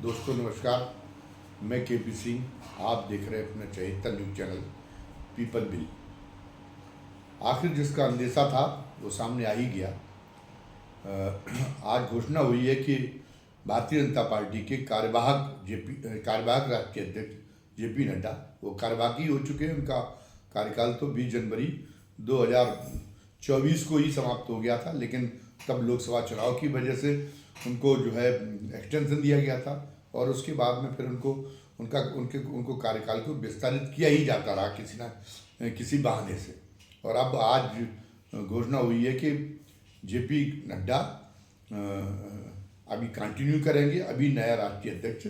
दोस्तों नमस्कार। मैं के पी सिंह। आप देख रहे हैं अपना चहेता न्यूज़ चैनल पीपल बिल। आखिर जिसका अंदेशा था वो सामने आ ही गया। आज घोषणा हुई है कि भारतीय जनता पार्टी के कार्यवाहक राष्ट्रीय अध्यक्ष जेपी नड्डा वो कार्यवाही हो चुके हैं। उनका कार्यकाल तो 20 जनवरी 2024 को ही समाप्त हो गया था, लेकिन तब लोकसभा चुनाव की वजह से उनको जो है एक्सटेंशन दिया गया था और उसके बाद में फिर उनको कार्यकाल को विस्तारित किया ही जाता रहा किसी बहाने से। और अब आज घोषणा हुई है कि जेपी नड्डा अभी कंटिन्यू करेंगे। अभी नया राष्ट्रीय अध्यक्ष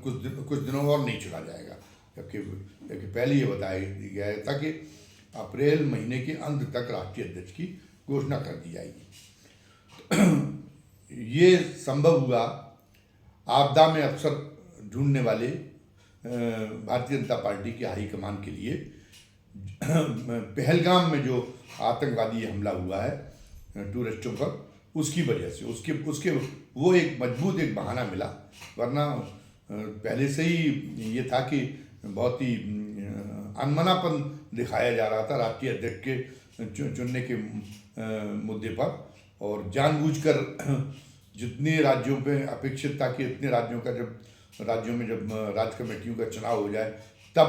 कुछ दिनों और नहीं चुना जाएगा, जबकि पहले ये बताया गया था कि अप्रैल महीने के अंत तक राष्ट्रीय अध्यक्ष की घोषणा कर दी जाएगी। ये संभव हुआ आपदा में अवसर ढूंढने वाले भारतीय जनता पार्टी के हाईकमान के लिए पहलगाम में जो आतंकवादी हमला हुआ है टूरिस्टों पर, उसकी वजह से उसके वो एक मजबूत बहाना मिला। वरना पहले से ही ये था कि बहुत ही अनमनापन दिखाया जा रहा था राष्ट्रीय अध्यक्ष के चुनने के मुद्दे पर, और जानबूझकर जितने राज्यों पे अपेक्षित था कि इतने राज्यों में जब राज्य कमेटियों का चुनाव हो जाए तब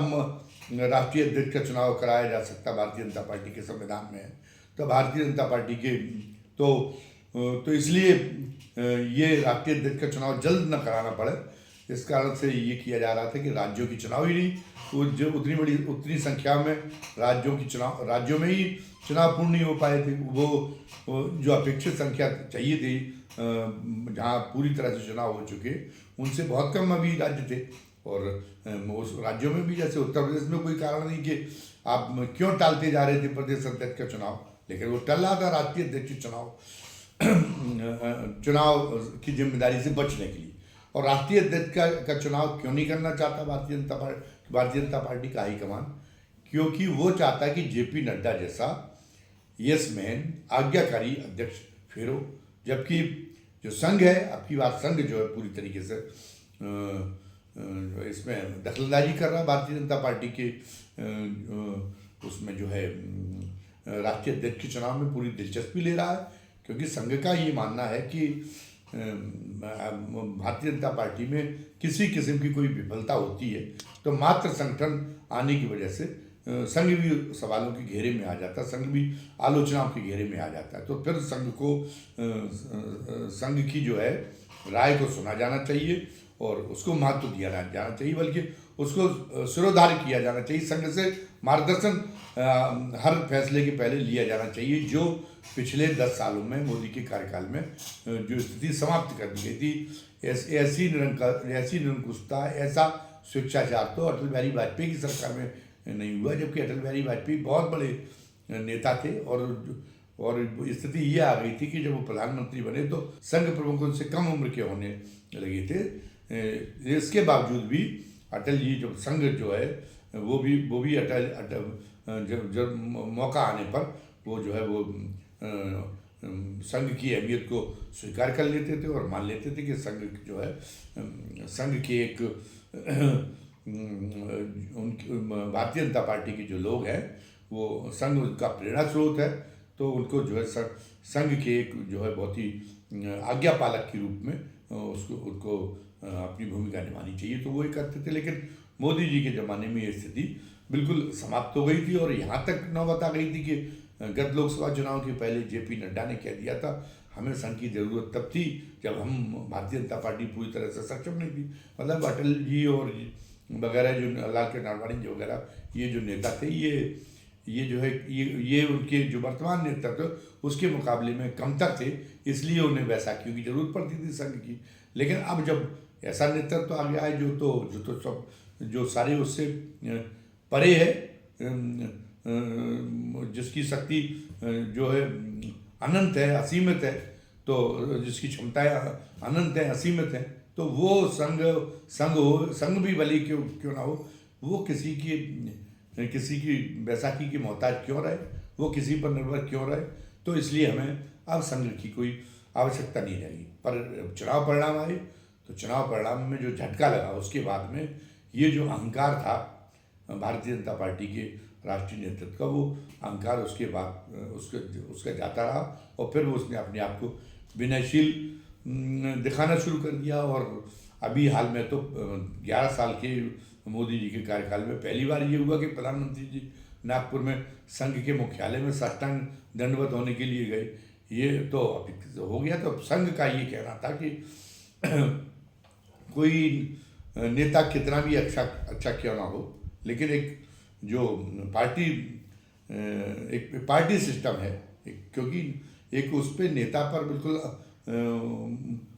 राष्ट्रीय अध्यक्ष का चुनाव कराया जा सकता भारतीय जनता पार्टी के संविधान में है। तो भारतीय जनता पार्टी के तो इसलिए ये राष्ट्रीय अध्यक्ष का चुनाव जल्द न कराना पड़े, इस कारण से ये किया जा रहा था कि राज्यों की चुनाव ही नहीं, वो जो उतनी संख्या में राज्यों में ही चुनाव पूर्ण नहीं हो पाए थे। वो जो अपेक्षित संख्या चाहिए थी जहाँ पूरी तरह से चुनाव हो चुके, उनसे बहुत कम अभी राज्य थे। और उस राज्यों में भी जैसे उत्तर प्रदेश में कोई कारण नहीं कि आप क्यों टालते जा रहे थे प्रदेश अध्यक्ष का चुनाव, लेकिन वो टल रहा था राष्ट्रीय अध्यक्ष चुनाव की जिम्मेदारी से बचने के लिए। और राष्ट्रीय अध्यक्ष का चुनाव क्यों नहीं करना चाहता भारतीय जनता पार्टी का हाईकमान? क्योंकि वो चाहता है कि जेपी नड्डा जैसा यस मैन आज्ञाकारी अध्यक्ष फिर हो। जबकि जो संघ है, आपकी बात, संघ जो है पूरी तरीके से इसमें दखलंदाजी कर रहा है भारतीय जनता पार्टी के उसमें जो है राष्ट्रीय अध्यक्ष के चुनाव में पूरी दिलचस्पी ले रहा है। क्योंकि संघ का ये मानना है कि भारतीय जनता पार्टी में किसी किस्म की कोई विफलता होती है तो मात्र संगठन आने की वजह से संघ भी सवालों के घेरे में आ जाता है, संघ भी आलोचनाओं के घेरे में आ जाता है। तो फिर संघ की जो है राय को सुना जाना चाहिए और उसको महत्व दिया जाना चाहिए, बल्कि उसको सिरोधार्य किया जाना चाहिए। संघ से मार्गदर्शन हर फैसले के पहले लिया जाना चाहिए। जो पिछले 10 सालों में मोदी के कार्यकाल में जो स्थिति समाप्त कर दी गई थी, ऐसी निरंकुशता, ऐसा स्वेच्छाचार तो अटल बिहारी वाजपेयी की सरकार में नहीं हुआ। जबकि अटल बिहारी वाजपेयी बहुत बड़े नेता थे और स्थिति ये आ गई थी कि जब वो प्रधानमंत्री बने तो संघ प्रमुखों से कम उम्र के होने लगे थे। इसके बावजूद भी अटल जी जब संघ जो है वो भी अटल जब मौका आने पर वो जो है वो संघ की अहमियत को स्वीकार कर लेते थे और मान लेते थे कि संघ जो है संघ के एक भारतीय जनता पार्टी के जो लोग हैं वो संघ उनका प्रेरणा स्रोत है। तो उनको जो है संघ के एक जो है बहुत ही आज्ञा पालक के रूप में उनको अपनी भूमिका निभानी चाहिए, तो वो ही करते थे। लेकिन मोदी जी के ज़माने में ये स्थिति बिल्कुल समाप्त हो गई थी और यहाँ तक नौबत आ गई थी कि गत लोकसभा चुनाव के पहले जेपी नड्डा ने कह दिया था हमें संघ की ज़रूरत तब थी जब हम भारतीय जनता पार्टी पूरी तरह से सक्षम नहीं थी। मतलब अटल जी और वगैरह जो लाल कृष्ण आडवाणी जी वगैरह ये जो नेता थे, ये जो है ये उनके जो वर्तमान नेतृत्व उसके मुकाबले में कमतर थे, इसलिए उन्हें बैसाखियों की जरूरत पड़ती थी संघ की। लेकिन अब जब ऐसा नेतृत्व आ गया है जो सारे उससे परे है, जिसकी शक्ति जो है अनंत है, असीमित है, तो जिसकी क्षमताएं अनंत हैं, असीमित हैं, तो वो संघ भी भले क्यों ना हो, वो किसी की बैसाखी की मोहताज क्यों रहे, वो किसी पर निर्भर क्यों रहे। तो इसलिए हमें अब संघ की कोई आवश्यकता नहीं रहेगी। पर चुनाव परिणाम आए तो चुनाव परिणाम में जो झटका लगा उसके बाद में ये जो अहंकार था भारतीय जनता पार्टी के राष्ट्रीय नेतृत्व का, वो अहंकार उसके बाद उसका जाता रहा और फिर वो उसने अपने आप को विनयशील दिखाना शुरू कर दिया। और अभी हाल में तो 11 साल के मोदी जी के कार्यकाल में पहली बार ये हुआ कि प्रधानमंत्री जी नागपुर में संघ के मुख्यालय में साष्टांग दंडवत होने के लिए गए। ये तो अभी हो गया। तो संघ का ये कहना था कि कोई नेता कितना भी अच्छा क्यों ना हो, लेकिन एक जो पार्टी सिस्टम है, क्योंकि एक उस पर नेता पर बिल्कुल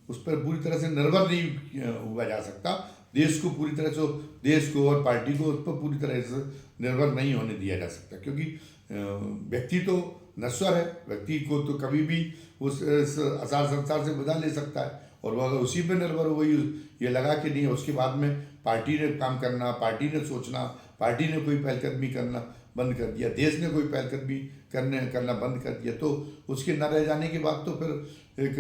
उस पर पूरी तरह से निर्भर नहीं हुआ जा सकता। देश को पूरी तरह से, देश को और पार्टी को उस पर पूरी तरह से निर्भर नहीं होने दिया जा सकता, क्योंकि व्यक्ति तो नश्वर है। व्यक्ति को तो कभी भी उस आचार संसार से विदा ले सकता है, और वो अगर उसी पर निर्भर हो गई, ये लगा कि नहीं उसके बाद में पार्टी ने काम करना, पार्टी ने सोचना, पार्टी ने कोई पहलकदमी करना बंद कर दिया, देश ने कोई पहलकदमी करना बंद कर दिया, तो उसके न रह जाने के बाद तो फिर एक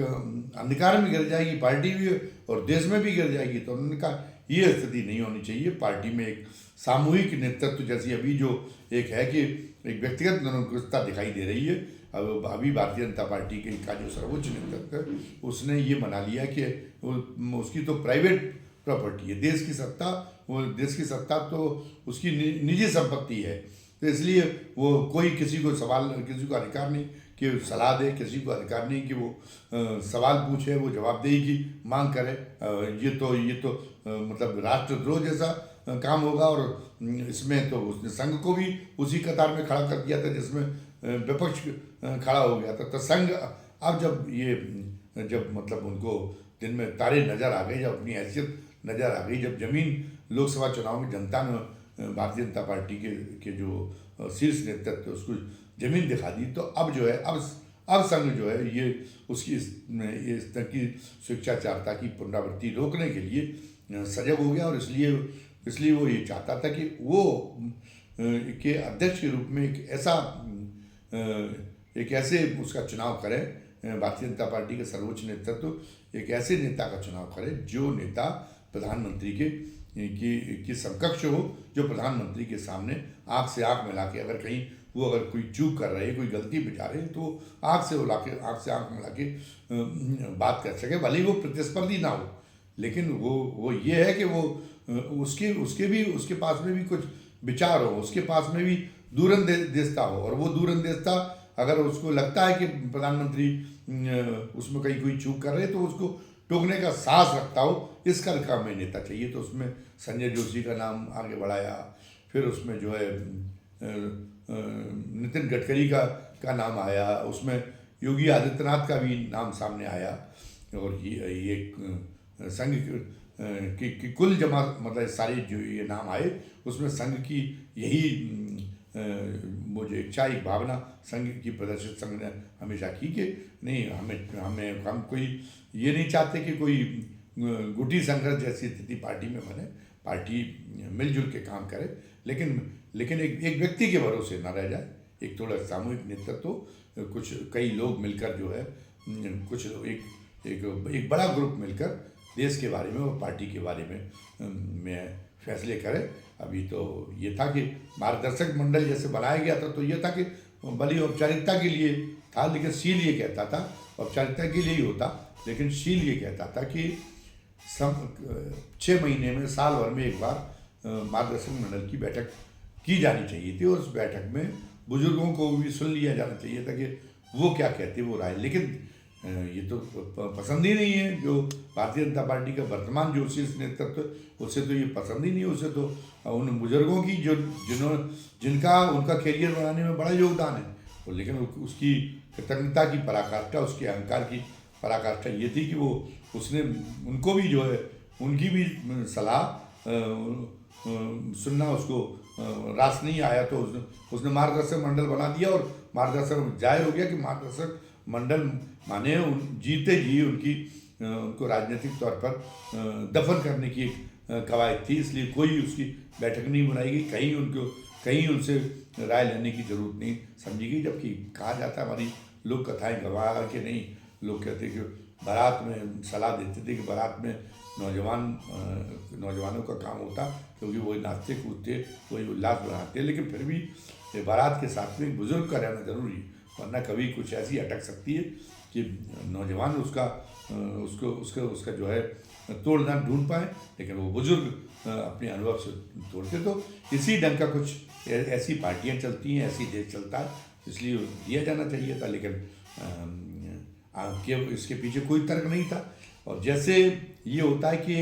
अंधकार में गिर जाएगी पार्टी भी और देश में भी गिर जाएगी। तो उन्होंने कहा ये स्थिति नहीं होनी चाहिए। पार्टी में एक सामूहिक नेतृत्व जैसी अभी जो एक है कि एक व्यक्तिगत निरंकुशता दिखाई दे रही है। अब अभी भारतीय जनता पार्टी का जो सर्वोच्च नेतृत्व है उसने ये मना लिया कि उसकी तो प्राइवेट प्रॉपर्टी है, देश की सत्ता, वो देश की सत्ता तो उसकी निजी संपत्ति है। तो इसलिए वो कोई किसी को अधिकार नहीं कि सलाह दे, किसी को अधिकार नहीं कि वो सवाल पूछे, वो जवाबदेही की मांग करे। ये तो मतलब राष्ट्रद्रोह जैसा काम होगा। और इसमें तो उसने संघ को भी उसी कतार में खड़ा कर दिया था जिसमें विपक्ष खड़ा हो गया था। तो संघ अब जब मतलब उनको दिन में तारे नज़र आ गए, जब अपनी हैसियत नज़र आ गई, जब जमीन लोकसभा चुनाव में जनता ने भारतीय जनता पार्टी के जो शीर्ष नेतृत्व है उसको जमीन दिखा दी, तो अब जो है अब संघ जो है ये उसकी इस तरह की स्वेच्छाचारता की पुनरावृत्ति रोकने के लिए सजग हो गया। और इसलिए वो ये चाहता था कि वो के अध्यक्ष के रूप में एक ऐसे उसका चुनाव करें, भारतीय जनता पार्टी के सर्वोच्च नेतृत्व एक ऐसे नेता का चुनाव करे जो नेता प्रधानमंत्री की समकक्ष हो, जो प्रधानमंत्री के सामने आँख से आँख मिला के अगर कोई चूक कर रहे, कोई गलती पे जा रहे हैं तो आँख से आँख मिला के बात कर सके। भले ही वो प्रतिस्पर्धी ना हो, लेकिन वो ये है कि वो उसके पास में भी कुछ विचार हो, उसके पास में भी दूरंदेशता हो, और वो दूरंदेशता अगर उसको लगता है कि प्रधानमंत्री उसमें कहीं कोई चूक कर रहे तो उसको टोकने का साहस रखता हो, इसका हमें नेता चाहिए। तो उसमें संजय जोशी का नाम आगे बढ़ाया, फिर उसमें जो है नितिन गडकरी का नाम आया, उसमें योगी आदित्यनाथ का भी नाम सामने आया। और ये संघ की कुल जमा मतलब सारे जो ये नाम आए उसमें संघ की यही वो जो इच्छा, एक भावना संघ की प्रदर्शित संघ ने हमेशा की कि नहीं, हम कोई ये नहीं चाहते कि कोई गुटी संघर्ष जैसी स्थिति पार्टी में बने, पार्टी मिलजुल के काम करे, लेकिन एक व्यक्ति के भरोसे ना रह जाए। एक थोड़ा सामूहिक नेतृत्व, कई लोग मिलकर जो है कुछ एक बड़ा ग्रुप मिलकर देश के बारे में और पार्टी के बारे में फैसले करें। अभी तो ये था कि मार्गदर्शक मंडल जैसे बनाया गया था, तो ये था कि बड़ी औपचारिकता के लिए था, लेकिन शील ये कहता था, औपचारिकता के लिए ही होता, लेकिन शील ये कहता था कि 6 महीने में, साल भर में एक बार मार्गदर्शक मंडल की बैठक की जानी चाहिए थी, और उस बैठक में बुजुर्गों को भी सुन लिया जाना चाहिए था कि वो क्या कहते वो राय। लेकिन ये तो पसंद ही नहीं है, जो भारतीय जनता पार्टी का वर्तमान जो शीर्ष नेतृत्व, उससे तो ये पसंद ही नहीं है। उससे तो उन बुजुर्गों की जिनका उनका करियर बनाने में बड़ा योगदान है, लेकिन उसकी कृतज्ञता की पराकाष्ठा, उसके अहंकार की पराकाष्ठा ये थी कि उसने उनको भी जो है उनकी भी सलाह सुनना उसको रास नहीं आया, तो उसने मार्गदर्शक मंडल बना दिया। और मार्गदर्शक जाहिर हो गया कि मार्गदर्शक मंडल माने जीते जी उनको राजनीतिक तौर पर दफन करने की एक कवायद थी, इसलिए कोई उसकी बैठक नहीं बनाई गई, कहीं उनसे राय लेने की जरूरत नहीं समझी गई। जबकि कहा जाता है, हमारी लोक कथाएं गवाह कि नहीं, लोग कहते कि बारात में सलाह देते थे कि बारात में नौजवानों का काम होता, क्योंकि वही नाचते कूदते, वही उल्लास बनाते। लेकिन फिर भी ये बारात के साथ में एक बुजुर्ग का रहना जरूरी है, वरना कभी कुछ ऐसी अटक सकती है कि नौजवान उसका जो है तोड़ना ढूंढ पाए, लेकिन वो बुजुर्ग अपने अनुभव से तोड़ते। तो इसी ढंग का कुछ ऐसी पार्टियां चलती हैं, ऐसी देश चलता है, इसलिए दिया जाना चाहिए था। लेकिन इसके पीछे कोई तर्क नहीं था। और जैसे ये होता है कि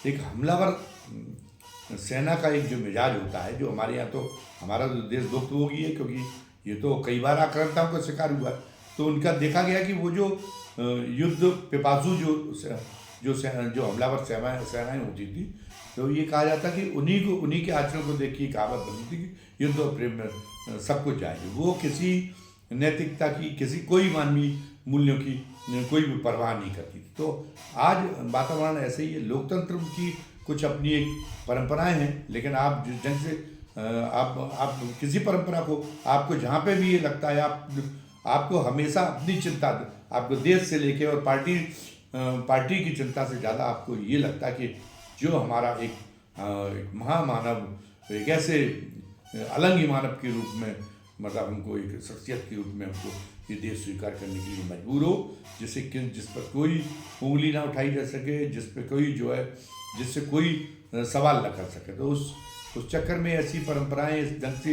एक हमलावर सेना का एक जो मिजाज होता है, जो हमारे यहाँ, तो हमारा जो देशभक्त वो ही है, क्योंकि ये तो कई बार आक्रांताओं का शिकार हुआ है। तो उनका देखा गया कि वो जो युद्ध पिपासु जो हमलावर सेनाएं होती थी, तो ये कहा जाता कि उन्हीं के आचरण को देख के कहावत बनती थी कि युद्ध और प्रेम में सब कुछ जाएगी। वो किसी नैतिकता की, किसी कोई मानवीय मूल्यों की कोई भी परवाह नहीं करती थी। तो आज वातावरण ऐसे ही है। लोकतंत्र की कुछ अपनी एक परंपराएं हैं, लेकिन आप जिस ढंग से आप किसी परंपरा को, आपको जहाँ पे भी ये लगता है, आपको हमेशा अपनी चिंता, आपको देश से लेके और पार्टी की चिंता से ज़्यादा आपको ये लगता है कि जो हमारा एक महामानव, एक ऐसे अलंघी मानव के रूप में, मतलब हमको एक शख्सियत के रूप में हमको ये देश स्वीकार करने के लिए मजबूर हो, जिस पर कोई उंगली ना उठाई जा सके, जिस पे कोई जो है, जिससे कोई सवाल न कर सके। तो उस चक्कर में ऐसी परंपराएं इस ढंग से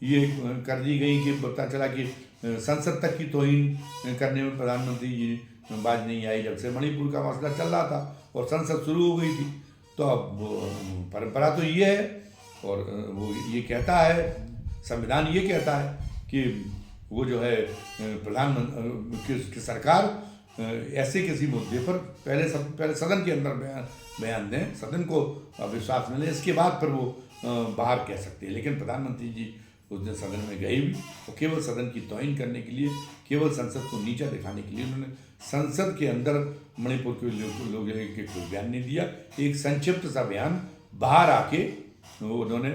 ये कर दी गई कि पता चला कि संसद तक की तौहीन करने में प्रधानमंत्री जी बाज नहीं आई। जब से मणिपुर का मसला चल रहा था और संसद शुरू हो गई थी, तो अब परंपरा तो ये है, और वो ये कहता है, संविधान ये कहता है कि वो जो है प्रधानमंत्री सरकार ऐसे किसी मुद्दे पर पहले सदन के अंदर बयान दें, सदन को विश्वास मिले, इसके बाद फिर वो बाहर कह सकते हैं। लेकिन प्रधानमंत्री जी उस दिन सदन में गए भी, और केवल सदन की तौहीन करने के लिए, केवल संसद को नीचा दिखाने के लिए उन्होंने संसद के अंदर मणिपुर के लोगों के कोई बयान नहीं दिया। एक संक्षिप्त सा बयान बाहर आके उन्होंने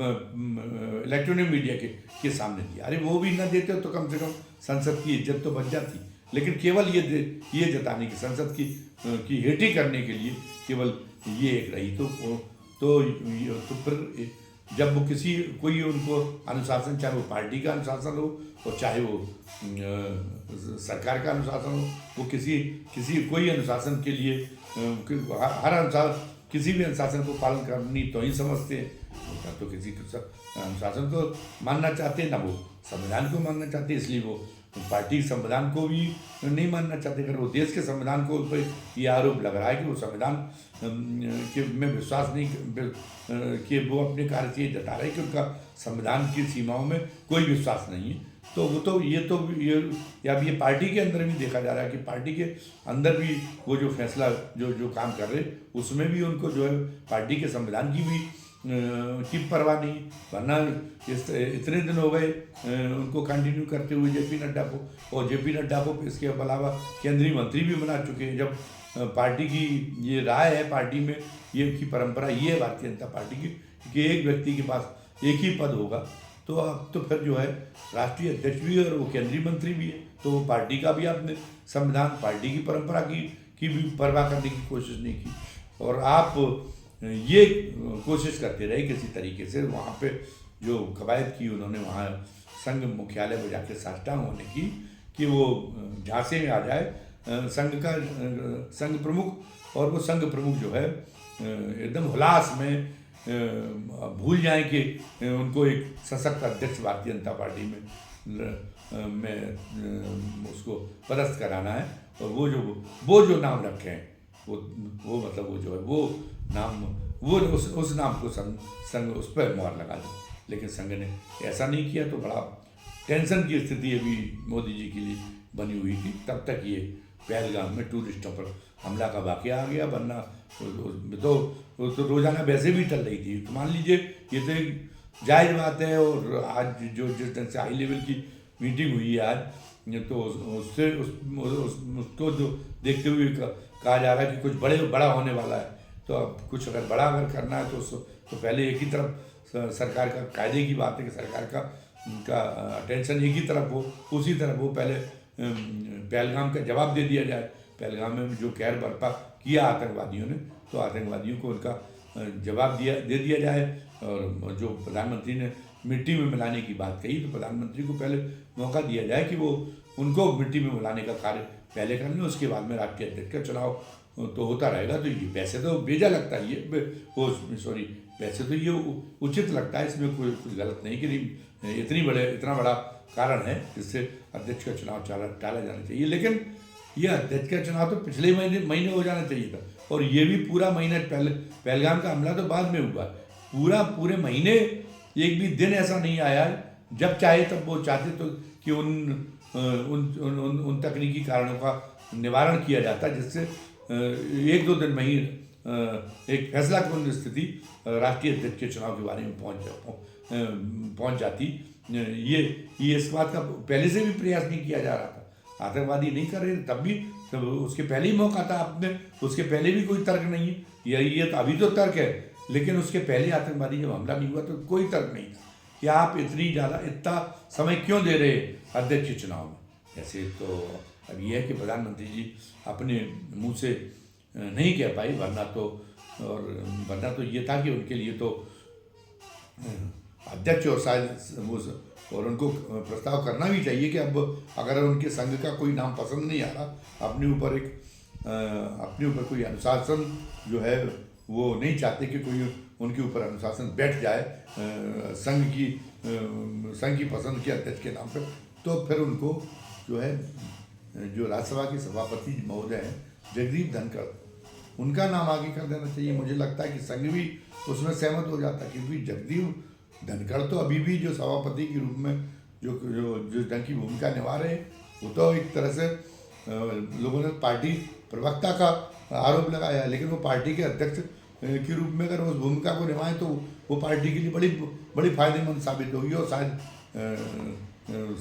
इलेक्ट्रॉनिक मीडिया के सामने दिया। अरे वो भी न देते तो कम से कम संसद की इज्जत तो बच जाती। लेकिन केवल ये जताने की, संसद की हेठी करने के लिए केवल ये एक रही। तो फिर जब वो कोई उनको अनुशासन, चाहे वो पार्टी का अनुशासन हो और चाहे वो सरकार का अनुशासन हो, वो कोई अनुशासन के लिए हर अनुशासन, किसी भी अनुशासन को पालन करनी तो ही समझते हैं। तो किसी अनुशासन को मानना चाहते, ना वो संविधान को मानना चाहते, इसलिए वो पार्टी संविधान को भी नहीं मानना चाहते। अगर वो देश के संविधान को पर ये आरोप लग रहा है कि वो संविधान के में विश्वास नहीं, कि वो अपने कार्य से जता रहे कि उनका संविधान की सीमाओं में कोई विश्वास नहीं है, तो वो तो ये पार्टी के अंदर भी देखा जा रहा है कि पार्टी के अंदर भी वो जो फैसला जो काम कर रहे, उसमें भी उनको जो है पार्टी के संविधान की परवाह नहीं। वरना इतने दिन हो गए उनको कंटिन्यू करते हुए जेपी नड्डा को, और जेपी नड्डा को इसके अलावा केंद्रीय मंत्री भी बना चुके हैं। जब पार्टी की ये राय है, पार्टी में ये की परंपरा ये है भारतीय जनता पार्टी की कि एक व्यक्ति के पास एक ही पद होगा, तो अब तो फिर जो है राष्ट्रीय अध्यक्ष भी है और वो केंद्रीय मंत्री भी है, तो वो पार्टी का भी आपने संविधान, पार्टी की परंपरा की भी परवाह करने की कोशिश नहीं की। और आप ये कोशिश करते रहे किसी तरीके से वहाँ पे जो कवायद की उन्होंने, वहाँ संघ मुख्यालय में जाके साष्टांग होने की कि वो झांसे में आ जाए संघ प्रमुख, और वो संघ प्रमुख जो है एकदम हुलास में भूल जाएं कि उनको एक सशक्त अध्यक्ष भारतीय जनता पार्टी में उसको पदस्थ कराना है। और वो जो नाम रखे हैं वो मतलब वो जो है वो नाम, वो उस नाम को संघ उस पर मुहर लगा दी। लेकिन संघ ने ऐसा नहीं किया, तो बड़ा टेंशन की स्थिति अभी मोदी जी के लिए बनी हुई थी। तब तक ये पहलगाम में टूरिस्टों पर हमला का वाकया आ गया, वरना तो रोज़ाना वैसे भी चल रही थी। तो मान लीजिए ये तो एक जायज़ बात है। और आज जिस ढंग से हाई लेवल की मीटिंग हुई है आज, तो उसको जो देखते हुए कहा जा रहा है कि कुछ बड़ा होने वाला है। तो अब कुछ अगर बड़ा करना है तो पहले एक ही तरफ सरकार का कायदे की बात है कि सरकार का अटेंशन एक ही तरफ हो, उसी तरफ वो पहले पहलगाम का जवाब दे दिया जाए। पहलगाम में जो कहर बर्पा किया आतंकवादियों ने, तो आतंकवादियों को उनका जवाब दे दिया जाए। और जो प्रधानमंत्री ने मिट्टी में मिलाने की बात कही, तो प्रधानमंत्री को पहले मौका दिया जाए कि वो उनको मिट्टी में मिलाने का कार्य पहले कर लें, उसके बाद में राष्ट्रीय अध्यक्ष का चुनाव तो होता रहेगा। तो ये वैसे तो बेजा लगता है, वैसे तो ये उचित लगता है, इसमें कोई कुछ गलत नहीं कि इतना बड़ा कारण है जिससे अध्यक्ष का चुनाव टाला जाना चाहिए। लेकिन ये अध्यक्ष का चुनाव तो पिछले महीने हो जाना चाहिए था, और ये भी पूरा महीना पहलगाम का हमला तो बाद में हुआ। पूरे महीने एक भी दिन ऐसा नहीं आया जब चाहे तब वो चाहते तो कि उन तकनीकी कारणों का निवारण किया जाता, जिससे 1-2 दिन में ही एक फैसलाकुन स्थिति राष्ट्रीय अध्यक्ष के चुनाव के बारे में पहुंच जाती। ये इस बात का पहले से भी प्रयास नहीं किया जा रहा था, आतंकवादी नहीं कर रहे थे तब उसके पहले ही मौका था। आप में उसके पहले भी कोई तर्क नहीं है, ये तो अभी तो तर्क है, लेकिन उसके पहले आतंकवादी जब हमला नहीं हुआ तो कोई तर्क नहीं था कि आप इतना समय क्यों दे रहे अध्यक्ष चुनाव में। ऐसे तो अब ये है कि प्रधानमंत्री जी अपने मुंह से नहीं कह पाई, वरना तो ये था कि उनके लिए तो अध्यक्ष और उनको प्रस्ताव करना भी चाहिए कि अब अगर उनके संघ का कोई नाम पसंद नहीं आ रहा, अपने ऊपर कोई अनुशासन जो है वो नहीं चाहते कि कोई उनके ऊपर अनुशासन बैठ जाए संघ की पसंद के अध्यक्ष के नाम पर, तो फिर उनको जो है जो राज्यसभा के सभापति महोदय हैं जगदीप धनखड़, उनका नाम आगे कर देना चाहिए। मुझे लगता है कि संघ भी उसमें सहमत हो जाता है, क्योंकि जगदीप धनखड़ तो अभी भी जो सभापति के रूप में जो ढंग की भूमिका निभा रहे हैं, वो तो एक तरह से लोगों ने पार्टी प्रवक्ता का आरोप लगाया है, लेकिन वो पार्टी के अध्यक्ष के रूप में अगर उस भूमिका को निभाएं तो वो पार्टी के लिए बड़ी फायदेमंद साबित होगी, और शायद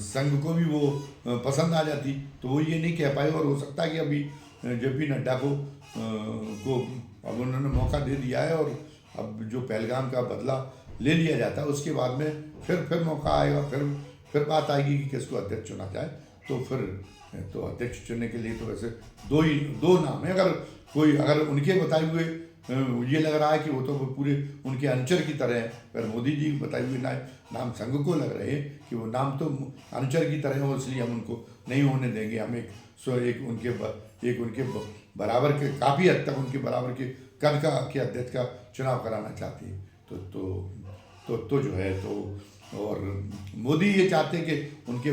संघ को भी वो पसंद आ जाती। तो वो ये नहीं कह पाए, और हो सकता है कि अभी JP नड्डा को अब उन्होंने मौका दे दिया है, और अब जो पहलगाम का बदला ले लिया जाता है उसके बाद में फिर मौका आएगा, फिर बात आएगी कि किसको अध्यक्ष चुना जाए। तो अध्यक्ष चुनने के लिए तो वैसे दो नाम है। अगर उनके बताए हुए ये लग रहा है कि वो तो पूरे उनके अनुचर की तरह है, अगर मोदी जी बताए हुए नाम संघ को लग रहे हैं कि वो नाम तो अनुचर की तरह हो, इसलिए हम उनको नहीं होने देंगे। हम एक उनके बराबर के, काफ़ी हद तक उनके बराबर के कद के अध्यक्ष का चुनाव कराना चाहते हैं। तो जो है तो और मोदी ये चाहते हैं कि उनके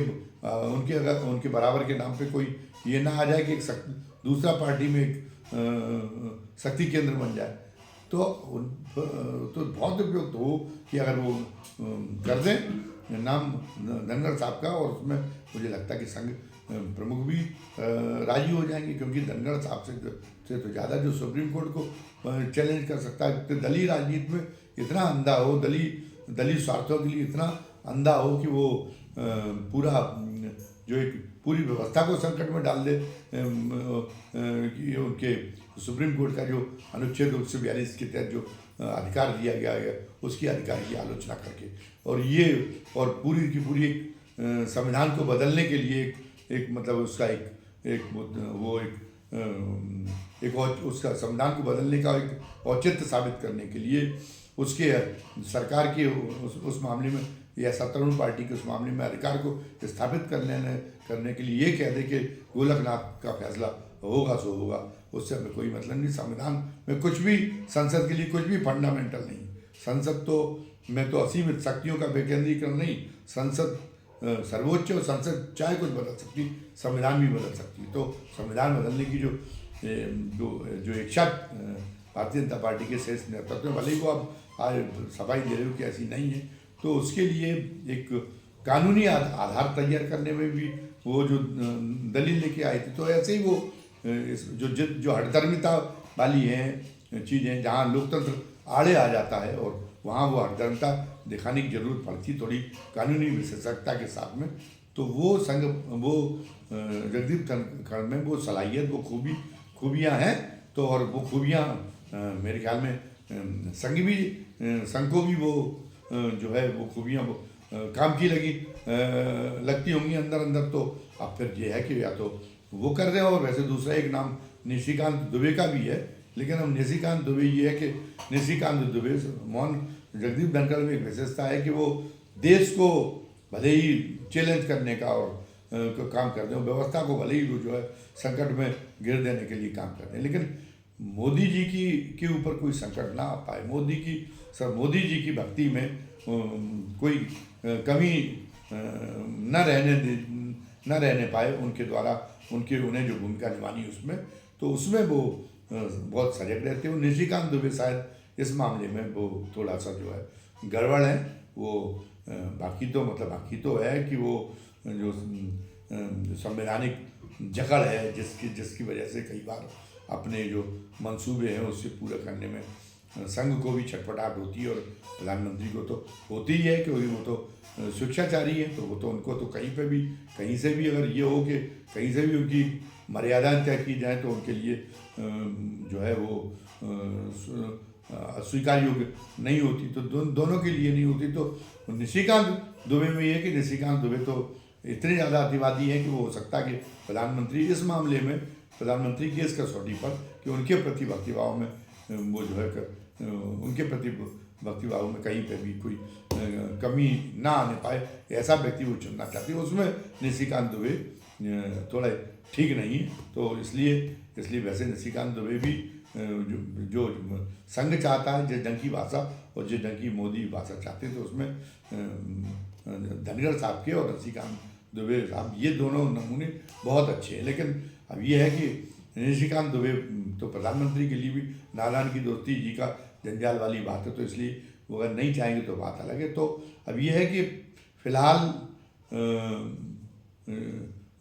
बराबर के नाम पे कोई ये ना आ जाए कि दूसरा पार्टी में एक शक्ति केंद्र बन जाए। तो बहुत उपयुक्त हो कि अगर वो कर दें नाम धनखड़ साहब का, और उसमें मुझे लगता है कि संघ प्रमुख भी राजी हो जाएंगे, क्योंकि धनखड़ साहब से तो ज़्यादा जो सुप्रीम कोर्ट को चैलेंज कर सकता है। तो दलीय राजनीति में इतना अंधा हो, दलीय स्वार्थों के लिए इतना अंधा हो कि वो पूरी व्यवस्था को संकट में डाल दे, कि उनके सुप्रीम कोर्ट का जो अनुच्छेद 142 के तहत जो अधिकार दिया गया है उसकी अधिकार की आलोचना करके, और पूरी की पूरी एक संविधान को बदलने के लिए एक मतलब उसका उसका संविधान को बदलने का एक औचित्य साबित करने के लिए उसके सरकार के उस मामले में या सत्तारूढ़ पार्टी के उस मामले में अधिकार को स्थापित करने के लिए ये कह दे कि गोलकनाथ का फैसला होगा सो होगा, उससे हमें कोई मतलब नहीं। संविधान में कुछ भी, संसद के लिए कुछ भी फंडामेंटल नहीं। संसद में तो असीमित शक्तियों का विकेंद्रीकरण नहीं, संसद सर्वोच्च, और संसद चाहे कुछ बदल सकती, संविधान भी बदल सकती। तो संविधान बदलने की जो इच्छा भारतीय जनता पार्टी के शीर्ष नेतृत्व में, भले ही वो अब आज सफाई दे रहे हो कि ऐसी नहीं है, तो उसके लिए एक कानूनी आधार तैयार करने में भी वो जो दलील लेके आए थे, तो ऐसे ही वो जो हठधर्मिता वाली हैं चीज़ें, जहाँ लोकतंत्र आड़े आ जाता है और वहाँ वो हठधर्मिता दिखाने की जरूरत पड़ती थोड़ी कानूनी विशेषज्ञता के साथ में, तो वो जगदीप धनखड़ में वो सलाहियत, वो खूबियाँ हैं। तो और वो खूबियाँ मेरे ख्याल में संघ को भी वो जो है वो खूबियाँ काम की लगती होंगी अंदर अंदर। तो अब फिर ये है कि या तो वो कर रहे हो, और वैसे दूसरा एक नाम निशिकांत दुबे का भी है, लेकिन अब निशिकांत दुबे ये है कि निशिकांत दुबे मोहन जगदीप धनखड़ में एक विशेषता है कि वो देश को भले ही चैलेंज करने का और काम करते हैं, व्यवस्था को भले ही वो जो है संकट में गिर देने के लिए काम करते हैं, लेकिन मोदी जी की के ऊपर कोई संकट ना आ पाए, मोदी जी की भक्ति में कोई कमी न रहने पाए उनके द्वारा, उन्हें जो भूमिका निभानी उसमें, तो उसमें वो बहुत सजग रहते हैं। निशिकांत दुबे शायद इस मामले में वो थोड़ा सा जो है गड़बड़ है। वो बाकी तो है कि वो जो संवैधानिक जकड़ है जिसकी वजह से कई बार अपने जो मंसूबे हैं उससे पूरा करने में संघ को भी छटपटाहट होती है, और प्रधानमंत्री को तो होती ही है, क्योंकि वो तो स्वेच्छाचारी है। तो वो तो उनको तो कहीं से भी अगर ये हो कि कहीं से भी उनकी मर्यादाएं तय की जाए तो उनके लिए जो है वो स्वीकार योग्य नहीं होती, तो दोनों के लिए नहीं होती। तो निशिकांत दुबे में ये कि निशिकांत दुबे तो इतने ज़्यादा अतिवादी हैं कि वो हो सकता है कि प्रधानमंत्री इस मामले में प्रधानमंत्री की इस कसौटी पर कि उनके प्रति भक्तिभाव में वो जो है उनके प्रति भक्तिभाव में कहीं पे भी कोई कमी ना आने पाए, ऐसा व्यक्ति वो चुनना चाहती है। उसमें निशिकांत दुबे थोड़ा ठीक नहीं है। तो इसलिए वैसे निशिकांत दुबे भी जो संघ चाहता है, जिस ढंग की भाषा और जिस ढंग की मोदी भाषा चाहते हैं, तो उसमें धनखड़ साहब के और निशिकांत दुबे साहब ये दोनों नमूने बहुत अच्छे हैं। लेकिन अब ये है कि निशिकांत दुबे तो प्रधानमंत्री के लिए भी नारायण की दोस्ती जी का जंजाल वाली बात है, तो इसलिए वो अगर नहीं चाहेंगे तो बात अलग है। तो अब ये है कि फिलहाल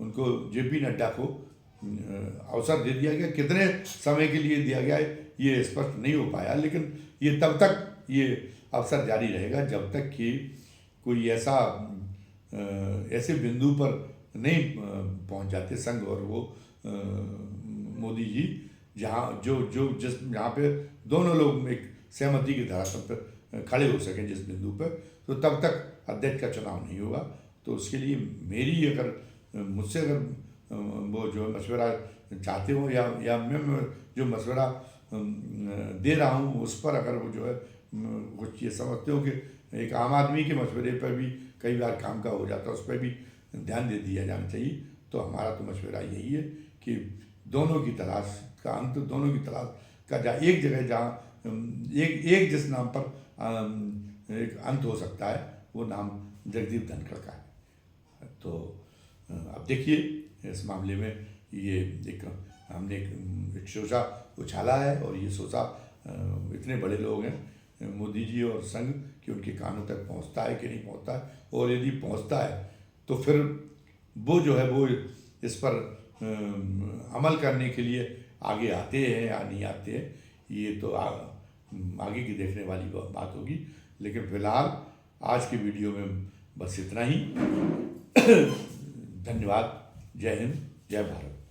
उनको जेपी नड्डा को अवसर दे दिया गया, कितने समय के लिए दिया गया है ये स्पष्ट नहीं हो पाया, लेकिन ये तब तक ये अवसर जारी रहेगा जब तक कि कोई ऐसे बिंदु पर नहीं पहुंच जाते संघ और वो मोदी जी, जहाँ पे दोनों लोग एक सहमति की धरातल पर खड़े हो सकें जिस बिंदु पर, तो तब तक अध्यक्ष का चुनाव नहीं होगा। तो उसके लिए मुझसे अगर वो जो मशवरा चाहते हो या मैं जो मशवरा दे रहा हूँ उस पर अगर वो जो है कुछ ये समझते हो कि एक आम आदमी के मशवरे पर भी कई बार काम का हो जाता है, उस पर भी ध्यान दे दिया जाना चाहिए। तो हमारा तो मशवरा यही है कि दोनों की तलाश का एक जगह जहाँ एक जिस नाम पर एक अंत हो सकता है वो नाम जगदीप धनखड़ का है। तो अब देखिए इस मामले में ये हमने एक शोषा उछाला है, और ये शोषा इतने बड़े लोग हैं मोदी जी और संघ कि उनके कानों तक पहुंचता है कि नहीं पहुंचता है, और यदि पहुंचता है तो फिर वो जो है वो इस पर अमल करने के लिए आगे आते हैं या नहीं आते हैं, ये तो आगे की देखने वाली बात होगी। लेकिन फिलहाल आज की वीडियो में बस इतना ही। धन्यवाद। जय हिंद, जय भारत।